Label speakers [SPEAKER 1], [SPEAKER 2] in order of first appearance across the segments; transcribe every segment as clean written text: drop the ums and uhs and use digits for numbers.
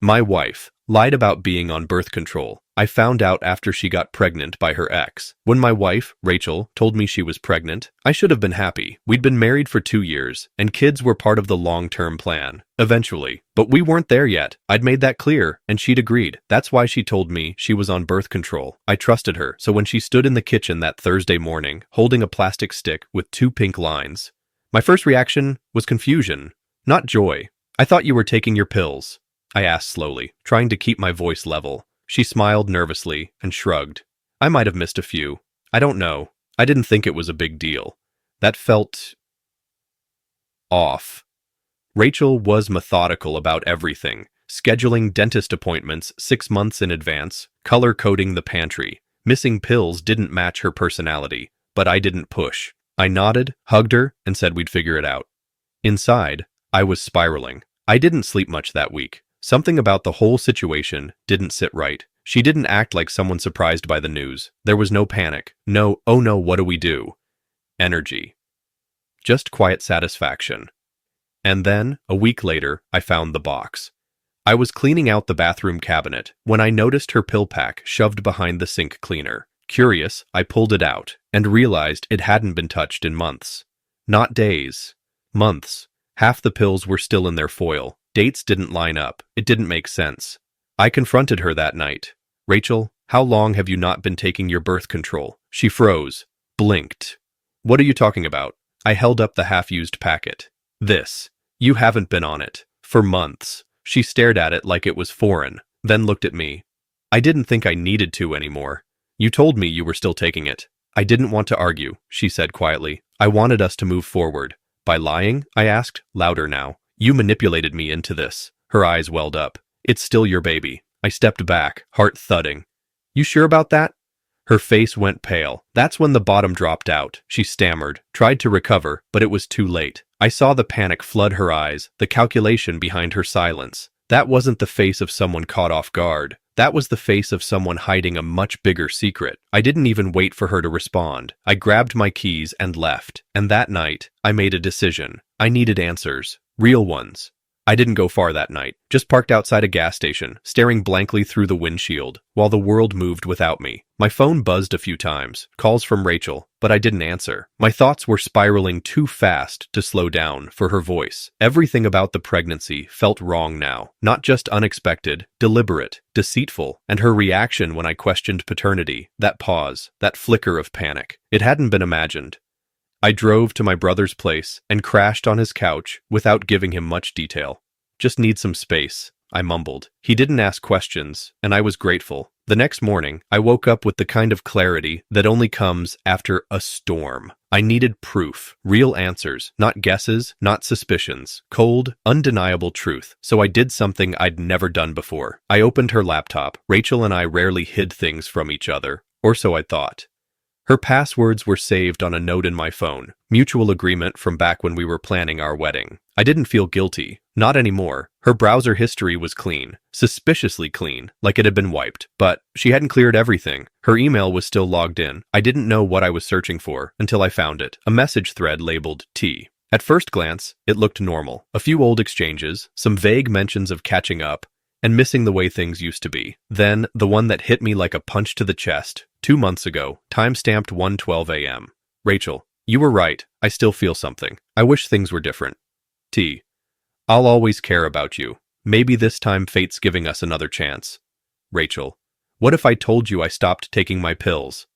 [SPEAKER 1] My wife lied about being on birth control. I found out after she got pregnant by her ex. When my wife, Rachel, told me she was pregnant, I should have been happy. We'd been married for 2 years, and kids were part of the long-term plan. Eventually. But we weren't there yet. I'd made that clear, and she'd agreed. That's why she told me she was on birth control. I trusted her, so when she stood in the kitchen that Thursday morning, holding a plastic stick with 2 pink lines, my first reaction was confusion, not joy. "I thought you were taking your pills," I asked slowly, trying to keep my voice level. She smiled nervously and shrugged. "I might have missed a few. I don't know. I didn't think it was a big deal." That felt off. Rachel was methodical about everything, scheduling dentist appointments 6 months in advance, color-coding the pantry. Missing pills didn't match her personality, but I didn't push. I nodded, hugged her, and said we'd figure it out. Inside, I was spiraling. I didn't sleep much that week. Something about the whole situation didn't sit right. She didn't act like someone surprised by the news. There was no panic. No, "Oh no, what do we do?" energy. Just quiet satisfaction. And then, a week later, I found the box. I was cleaning out the bathroom cabinet when I noticed her pill pack shoved behind the sink cleaner. Curious, I pulled it out and realized it hadn't been touched in months. Not days. Months. Half the pills were still in their foil. Dates didn't line up. It didn't make sense. I confronted her that night. "Rachel, how long have you not been taking your birth control?" She froze, blinked. "What are you talking about?" I held up the half-used packet. "This. You haven't been on it. For months." She stared at it like it was foreign, then looked at me. "I didn't think I needed to anymore. You told me you were still taking it." "I didn't want to argue," she said quietly. "I wanted us to move forward." "By lying?" I asked, louder now. "You manipulated me into this." Her eyes welled up. "It's still your baby." I stepped back, heart thudding. "You sure about that?" Her face went pale. That's when the bottom dropped out. She stammered, tried to recover, but it was too late. I saw the panic flood her eyes, the calculation behind her silence. That wasn't the face of someone caught off guard. That was the face of someone hiding a much bigger secret. I didn't even wait for her to respond. I grabbed my keys and left. And that night, I made a decision. I needed answers. Real ones. I didn't go far that night, just parked outside a gas station, staring blankly through the windshield, while the world moved without me. My phone buzzed a few times, calls from Rachel, but I didn't answer. My thoughts were spiraling too fast to slow down for her voice. Everything about the pregnancy felt wrong now, not just unexpected, deliberate, deceitful, and her reaction when I questioned paternity, that pause, that flicker of panic. It hadn't been imagined. I drove to my brother's place and crashed on his couch without giving him much detail. "Just need some space," I mumbled. He didn't ask questions, and I was grateful. The next morning, I woke up with the kind of clarity that only comes after a storm. I needed proof, real answers, not guesses, not suspicions, cold, undeniable truth. So I did something I'd never done before. I opened her laptop. Rachel and I rarely hid things from each other, or so I thought. Her passwords were saved on a note in my phone, mutual agreement from back when we were planning our wedding. I didn't feel guilty, not anymore. Her browser history was clean, suspiciously clean, like it had been wiped, but she hadn't cleared everything. Her email was still logged in. I didn't know what I was searching for until I found it, a message thread labeled T. At first glance, it looked normal. A few old exchanges, some vague mentions of catching up, and missing the way things used to be. Then, the one that hit me like a punch to the chest. 2 months ago, time-stamped 1:12 a.m. "Rachel, you were right. I still feel something. I wish things were different. T. I'll always care about you. Maybe this time fate's giving us another chance. Rachel, what if I told you I stopped taking my pills?"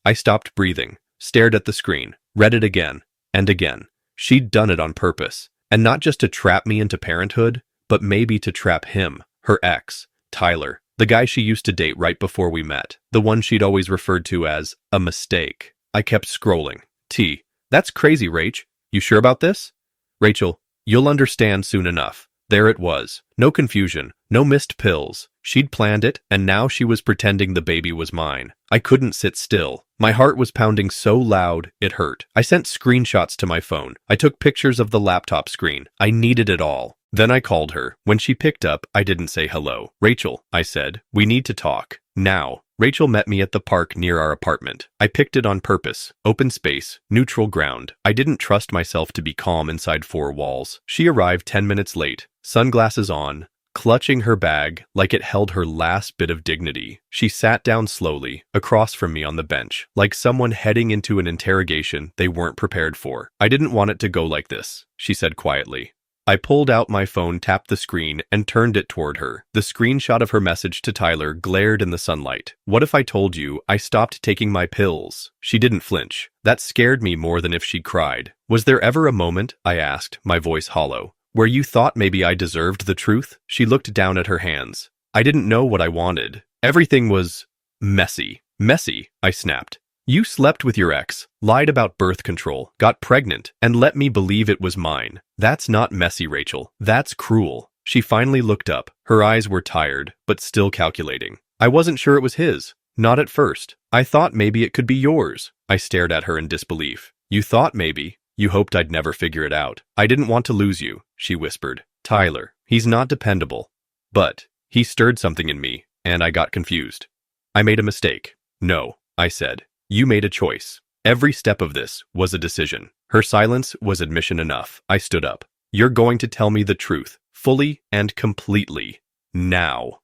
[SPEAKER 1] I stopped breathing, stared at the screen, read it again, and again. She'd done it on purpose. And not just to trap me into parenthood, but maybe to trap him, her ex, Tyler. The guy she used to date right before we met. The one she'd always referred to as a mistake. I kept scrolling. T. That's crazy, Rach. You sure about this? Rachel, you'll understand soon enough. There it was. No confusion. No missed pills. She'd planned it, and now she was pretending the baby was mine. I couldn't sit still. My heart was pounding so loud, it hurt. I sent screenshots to my phone. I took pictures of the laptop screen. I needed it all. Then I called her. When she picked up, I didn't say hello. "Rachel," I said, "we need to talk. Now." Rachel met me at the park near our apartment. I picked it on purpose. Open space, neutral ground. I didn't trust myself to be calm inside 4 walls. She arrived 10 minutes late. Sunglasses on, clutching her bag like it held her last bit of dignity. She sat down slowly, across from me on the bench, like someone heading into an interrogation they weren't prepared for. "I didn't want it to go like this," she said quietly. I pulled out my phone, tapped the screen, and turned it toward her. The screenshot of her message to Tyler glared in the sunlight. "What if I told you I stopped taking my pills?" She didn't flinch. That scared me more than if she'd cried. "Was there ever a moment," I asked, my voice hollow, "where you thought maybe I deserved the truth?" She looked down at her hands. "I didn't know what I wanted. Everything was messy." "Messy," I snapped. "You slept with your ex, lied about birth control, got pregnant, and let me believe it was mine. That's not messy, Rachel. That's cruel." She finally looked up. Her eyes were tired, but still calculating. "I wasn't sure it was his. Not at first. I thought maybe it could be yours." I stared at her in disbelief. "You thought maybe? You hoped I'd never figure it out." "I didn't want to lose you," she whispered. "Tyler, he's not dependable." But he stirred something in me, and I got confused. "I made a mistake." "No," I said. "You made a choice. Every step of this was a decision." Her silence was admission enough. I stood up. "You're going to tell me the truth, fully and completely. Now."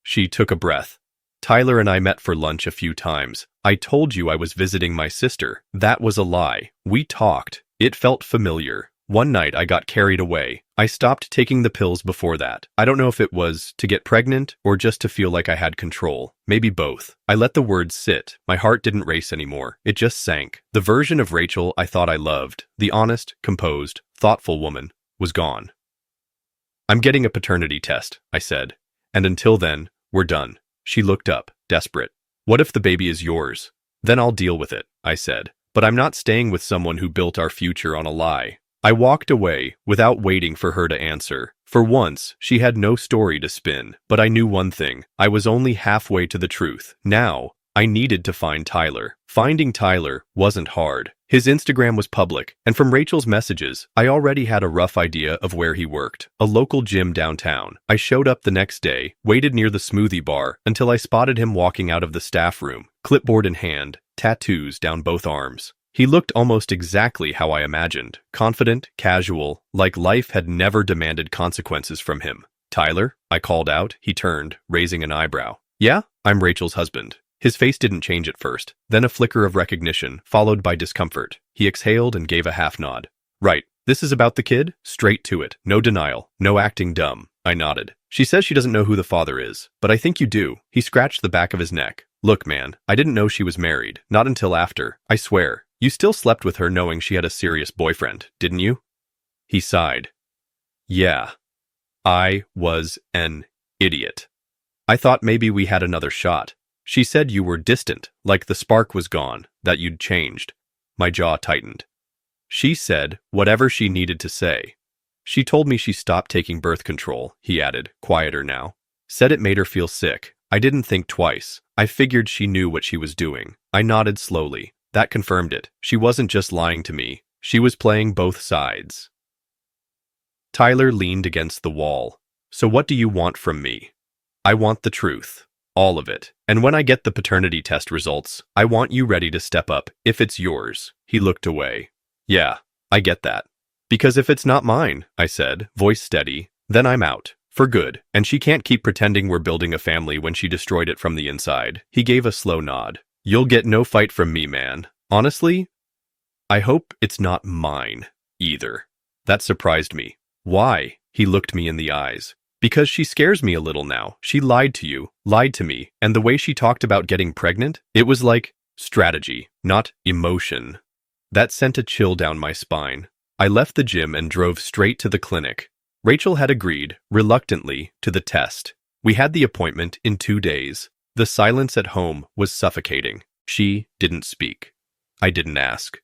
[SPEAKER 1] She took a breath. "Tyler and I met for lunch a few times. I told you I was visiting my sister. That was a lie. We talked. It felt familiar. One night I got carried away. I stopped taking the pills before that. I don't know if it was to get pregnant or just to feel like I had control. Maybe both." I let the words sit. My heart didn't race anymore. It just sank. The version of Rachel I thought I loved, the honest, composed, thoughtful woman, was gone. "I'm getting a paternity test," I said. "And until then, we're done." She looked up, desperate. "What if the baby is yours?" "Then I'll deal with it," I said. "But I'm not staying with someone who built our future on a lie." I walked away without waiting for her to answer. For once, she had no story to spin. But I knew one thing. I was only halfway to the truth. Now, I needed to find Tyler. Finding Tyler wasn't hard. His Instagram was public, and from Rachel's messages, I already had a rough idea of where he worked. A local gym downtown. I showed up the next day, waited near the smoothie bar, until I spotted him walking out of the staff room, clipboard in hand, tattoos down both arms. He looked almost exactly how I imagined. Confident, casual, like life had never demanded consequences from him. "Tyler?" I called out. He turned, raising an eyebrow. "Yeah, I'm Rachel's husband." His face didn't change at first, then a flicker of recognition, followed by discomfort. He exhaled and gave a half nod. "Right. This is about the kid? Straight to it. No denial. No acting dumb." I nodded. "She says she doesn't know who the father is, but I think you do." He scratched the back of his neck. "Look, man, I didn't know she was married. Not until after. I swear. You still slept with her knowing she had a serious boyfriend, didn't you?" He sighed. "Yeah. I was an idiot. I thought maybe we had another shot. She said you were distant, like the spark was gone, that you'd changed." My jaw tightened. "She said whatever she needed to say. She told me she stopped taking birth control," he added, quieter now. "Said it made her feel sick. I didn't think twice. I figured she knew what she was doing." I nodded slowly. That confirmed it. She wasn't just lying to me. She was playing both sides. Tyler leaned against the wall. "So what do you want from me?" "I want the truth. All of it. And when I get the paternity test results, I want you ready to step up, if it's yours." He looked away. "Yeah, I get that." "Because if it's not mine," I said, voice steady, "then I'm out. For good. And she can't keep pretending we're building a family when she destroyed it from the inside." He gave a slow nod. "You'll get no fight from me, man. Honestly, I hope it's not mine, either." That surprised me. "Why?" He looked me in the eyes. "Because she scares me a little now. She lied to you, lied to me, and the way she talked about getting pregnant, it was like strategy, not emotion." That sent a chill down my spine. I left the gym and drove straight to the clinic. Rachel had agreed, reluctantly, to the test. We had the appointment in 2 days. The silence at home was suffocating. She didn't speak. I didn't ask.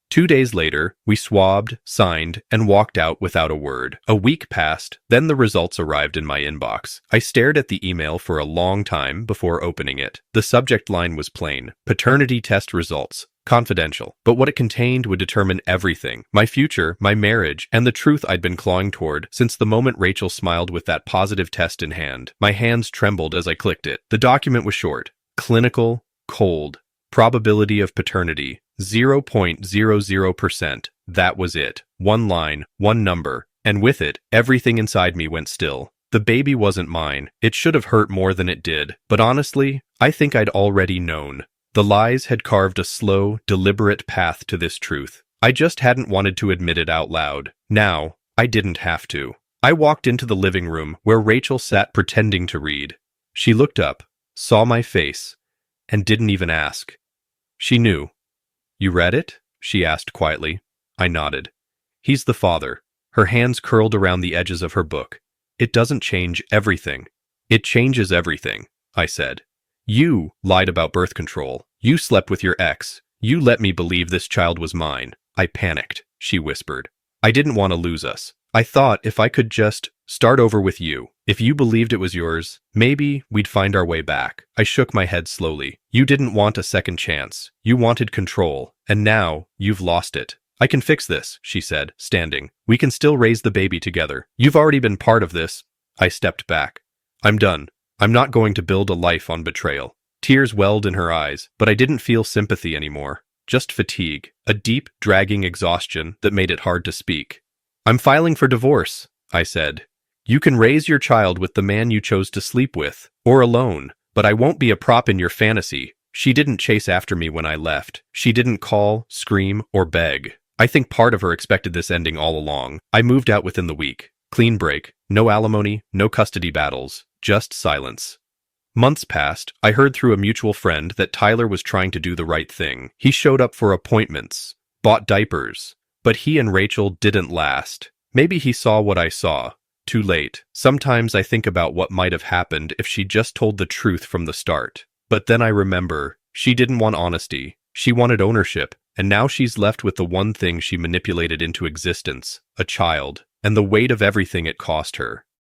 [SPEAKER 1] 2 days later, we swabbed, signed, and walked out without a word. A week passed, then the results arrived in my inbox. I stared at the email for a long time before opening it. The subject line was plain: paternity test results. Confidential. But what it contained would determine everything: my future, my marriage, and the truth I'd been clawing toward since the moment Rachel smiled with that positive test in hand. My hands trembled as I clicked it. The document was short, clinical, cold. Probability of paternity, 0.00%. That was it. One line, one number, and with it, everything inside me went still. The baby wasn't mine. It should have hurt more than it did. But honestly, I think I'd already known. The lies had carved a slow, deliberate path to this truth. I just hadn't wanted to admit it out loud. Now, I didn't have to. I walked into the living room where Rachel sat pretending to read. She looked up, saw my face, and didn't even ask. She knew. "You read it?" she asked quietly. I nodded. "He's the father." Her hands curled around the edges of her book. "It doesn't change everything." "It changes everything," I said. "You lied about birth control. You slept with your ex. You let me believe this child was mine." I panicked, she whispered. "I didn't want to lose us. I thought if I could just start over with you, if you believed it was yours, maybe we'd find our way back." I shook my head slowly. "You didn't want a second chance. You wanted control, and now you've lost it." "I can fix this," she said, standing. "We can still raise the baby together. You've already been part of this." I stepped back. "I'm done. I'm not going to build a life on betrayal." Tears welled in her eyes, but I didn't feel sympathy anymore. Just fatigue, a deep, dragging exhaustion that made it hard to speak. "I'm filing for divorce," I said. "You can raise your child with the man you chose to sleep with, or alone, but I won't be a prop in your fantasy." She didn't chase after me when I left. She didn't call, scream, or beg. I think part of her expected this ending all along. I moved out within the week. Clean break. No alimony, no custody battles. Just silence. Months passed. I heard through a mutual friend that Tyler was trying to do the right thing. He showed up for appointments, bought diapers. But he and Rachel didn't last. Maybe he saw what I saw. Too late. Sometimes I think about what might have happened if she just told the truth from the start. But then I remember, she didn't want honesty. She wanted ownership. And now she's left with the one thing she manipulated into existence, a child, and the weight of everything it cost her.